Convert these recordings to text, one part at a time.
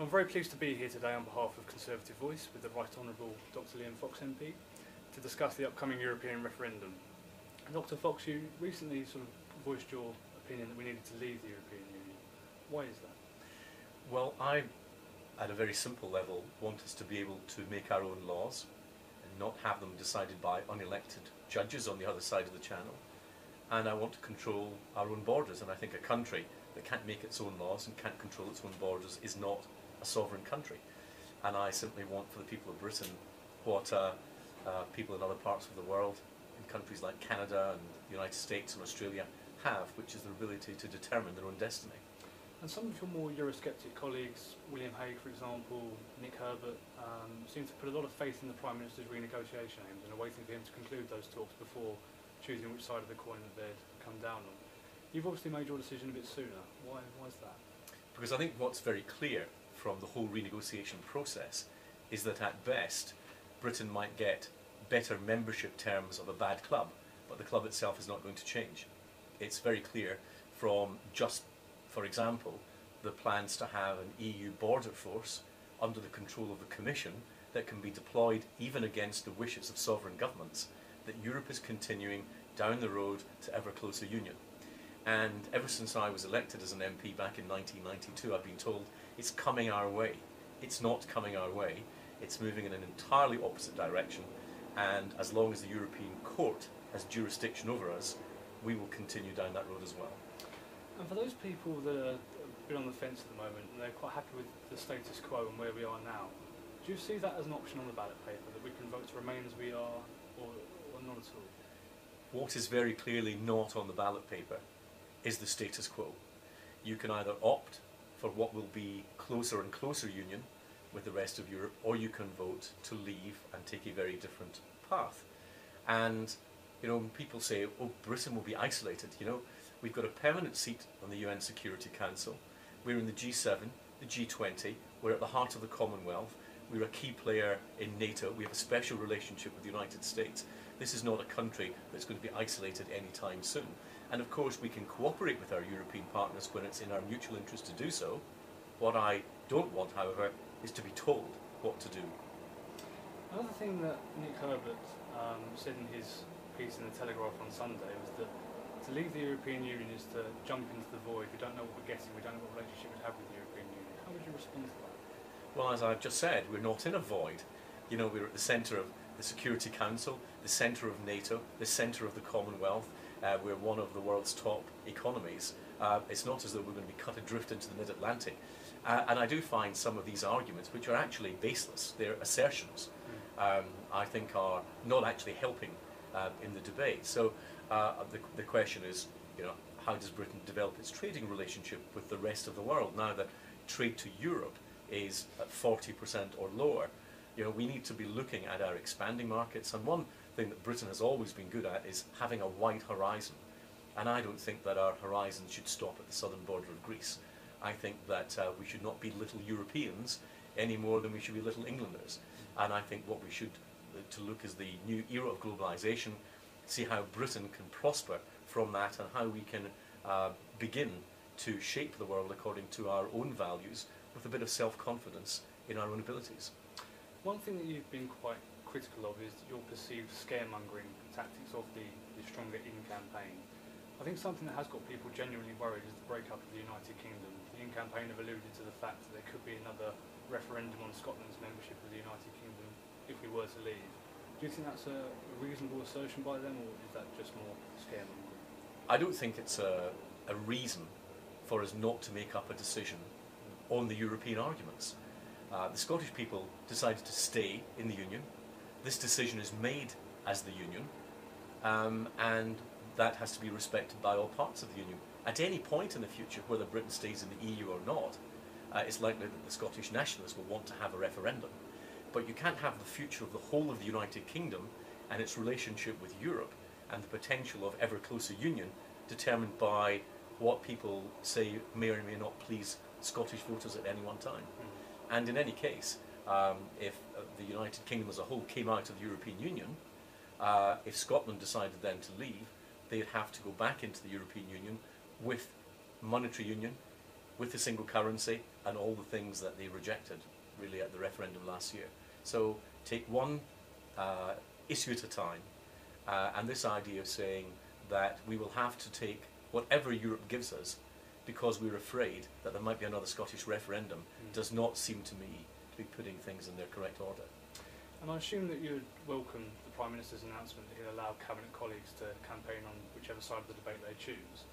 I'm very pleased to be here today on behalf of Conservative Voice with the Right Honourable Dr Liam Fox MP to discuss the upcoming European referendum. Dr Fox, you recently sort of voiced your opinion that we needed to leave the European Union. Why is that? Well, I, at a very simple level, want us to be able to make our own laws and not have them decided by unelected judges on the other side of the channel. And I want to control our own borders, and I think a country that can't make its own laws and can't control its own borders is not a sovereign country. And I simply want for the people of Britain what people in other parts of the world, in countries like Canada and the United States and Australia have, which is the ability to determine their own destiny. And some of your more Eurosceptic colleagues, William Hague for example, Nick Herbert, seem to put a lot of faith in the Prime Minister's renegotiation aims and are waiting for him to conclude those talks before choosing which side of the coin that they'd come down on. You've obviously made your decision a bit sooner. Why is that? Because I think what's very clear from the whole renegotiation process is that at best Britain might get better membership terms of a bad club, but the club itself is not going to change. It's very clear from just, for example, the plans to have an EU border force under the control of the Commission that can be deployed even against the wishes of sovereign governments, that Europe is continuing down the road to ever closer union. And ever since I was elected as an MP back in 1992, I've been told it's coming our way. It's not coming our way. It's moving in an entirely opposite direction. And as long as the European Court has jurisdiction over us, we will continue down that road as well. And for those people that are a bit on the fence at the moment and they're quite happy with the status quo and where we are now, do you see that as an option on the ballot paper, that we can vote to remain as we are, or not at all? What is very clearly not on the ballot paper is the status quo. You can either opt for what will be closer and closer union with the rest of Europe, or you can vote to leave and take a very different path. And you know, when people say, oh, Britain will be isolated, you know, we've got a permanent seat on the UN Security Council, we're in the G7, the G20, we're at the heart of the Commonwealth, we're a key player in NATO, we have a special relationship with the United States. This is not a country that's going to be isolated anytime soon. And of course we can cooperate with our European partners when it's in our mutual interest to do so. What I don't want, however, is to be told what to do. Another thing that Nick Herbert said in his piece in the Telegraph on Sunday was that to leave the European Union is to jump into the void. We don't know what we're getting, we don't know what relationship we have with the European Union. How would you respond to that? Well, as I've just said, we're not in a void. You know, we're at the centre of the Security Council, the centre of NATO, the centre of the Commonwealth. We're one of the world's top economies. It's not as though we're going to be cut adrift into the mid-Atlantic. And I do find some of these arguments, which are actually baseless, they're assertions, I think are not actually helping in the debate. So the question is, you know, how does Britain develop its trading relationship with the rest of the world now that trade to Europe is at 40% or lower? You know, we need to be looking at our expanding markets, and one thing that Britain has always been good at is having a wide horizon. And I don't think that our horizon should stop at the southern border of Greece. I think that we should not be little Europeans any more than we should be little Englanders. And I think what we should to look is the new era of globalisation, see how Britain can prosper from that and how we can begin to shape the world according to our own values with a bit of self-confidence in our own abilities. One thing that you've been quite critical of is your perceived scaremongering tactics of the Stronger In campaign. I think something that has got people genuinely worried is the breakup of the United Kingdom. The In campaign have alluded to the fact that there could be another referendum on Scotland's membership of the United Kingdom if we were to leave. Do you think that's a reasonable assertion by them, or is that just more scaremongering? I don't think it's a reason for us not to make up a decision on the European arguments. The Scottish people decided to stay in the Union. This decision is made as the Union, and that has to be respected by all parts of the Union. At any point in the future, whether Britain stays in the EU or not, it's likely that the Scottish nationalists will want to have a referendum. But you can't have the future of the whole of the United Kingdom and its relationship with Europe and the potential of ever closer union determined by what people say may or may not please Scottish voters at any one time. And in any case, if the United Kingdom as a whole came out of the European Union, if Scotland decided then to leave, they'd have to go back into the European Union with monetary union, with the single currency and all the things that they rejected really at the referendum last year. So take one issue at a time, and this idea of saying that we will have to take whatever Europe gives us because we're afraid that there might be another Scottish referendum does not seem to me to be putting things in their correct order. And I assume that you'd welcome the Prime Minister's announcement that he'll allow Cabinet colleagues to campaign on whichever side of the debate they choose.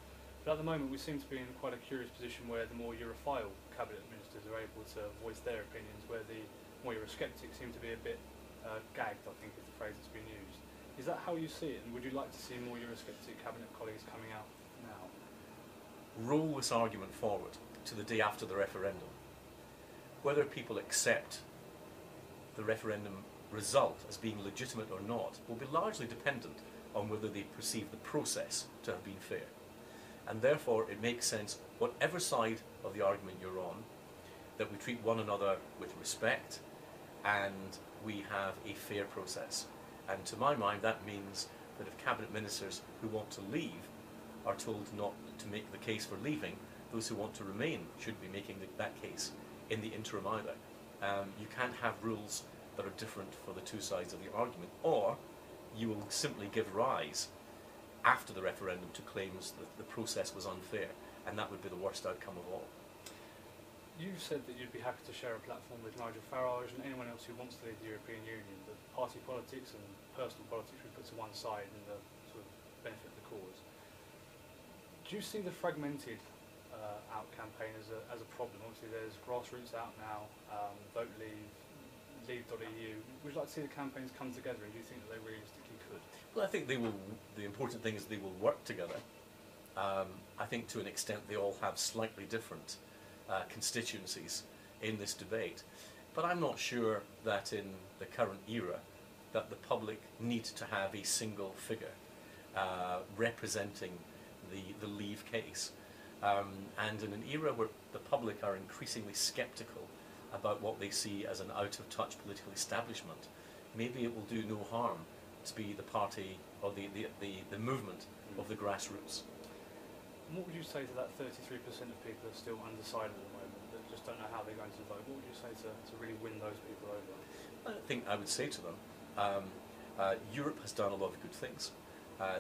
But at the moment we seem to be in quite a curious position where the more Europhile Cabinet Ministers are able to voice their opinions, where the more Eurosceptics seem to be a bit gagged, I think is the phrase that's been used. Is that how you see it, and would you like to see more Eurosceptic Cabinet colleagues coming out now? Roll this argument forward to the day after the referendum. Whether people accept the referendum result as being legitimate or not will be largely dependent on whether they perceive the process to have been fair. And therefore it makes sense, whatever side of the argument you're on, that we treat one another with respect and we have a fair process. And to my mind that means that if Cabinet Ministers who want to leave are told not to make the case for leaving, those who want to remain should be making that case in the interim either. You can't have rules that are different for the two sides of the argument, or you will simply give rise after the referendum to claims that the process was unfair, and that would be the worst outcome of all. You've said that you'd be happy to share a platform with Nigel Farage and anyone else who wants to lead the European Union, but party politics and personal politics we put to one side in the sort of benefit of the cause. Do you see the fragmented out campaign as a problem? Obviously there's Grassroots out now, Vote Leave, Leave.eu. Would you like to see the campaigns come together, and do you think that they realistically could? Well, I think they will. The important thing is they will work together. I think to an extent they all have slightly different constituencies in this debate, but I'm not sure that in the current era that the public need to have a single figure representing the Leave case. And in an era where the public are increasingly sceptical about what they see as an out-of-touch political establishment, maybe it will do no harm to be the party or the movement of the grassroots. And what would you say to that 33% of people that are still undecided at the moment, that just don't know how they're going to vote? What would you say to really win those people over? I think I would say to them, Europe has done a lot of good things.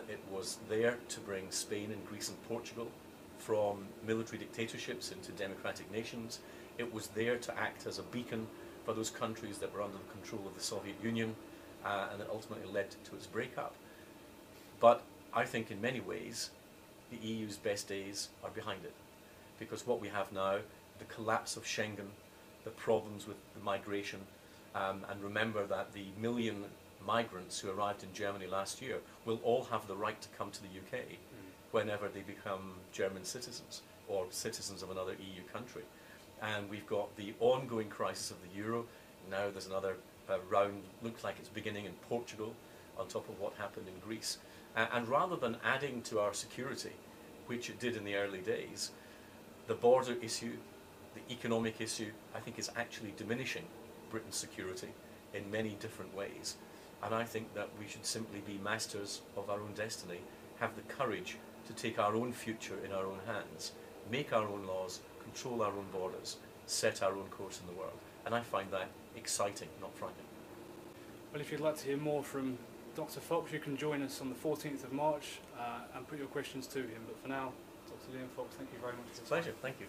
It was there to bring Spain and Greece and Portugal from military dictatorships into democratic nations. It was there to act as a beacon for those countries that were under the control of the Soviet Union, and that ultimately led to its breakup. But I think in many ways the EU's best days are behind it, because what we have now, the collapse of Schengen, the problems with the migration, and remember that the million migrants who arrived in Germany last year will all have the right to come to the UK whenever they become German citizens or citizens of another EU country. And we've got the ongoing crisis of the euro. Now there's another round, looks like it's beginning in Portugal, on top of what happened in Greece. And rather than adding to our security, which it did in the early days, the border issue, the economic issue, I think is actually diminishing Britain's security in many different ways. And I think that we should simply be masters of our own destiny, have the courage to take our own future in our own hands, make our own laws, control our own borders, set our own course in the world. And I find that exciting, not frightening. Well, if you'd like to hear more from Dr. Fox, you can join us on the 14th of March and put your questions to him. But for now, Dr. Liam Fox, thank you very much for your time. Pleasure, thank you.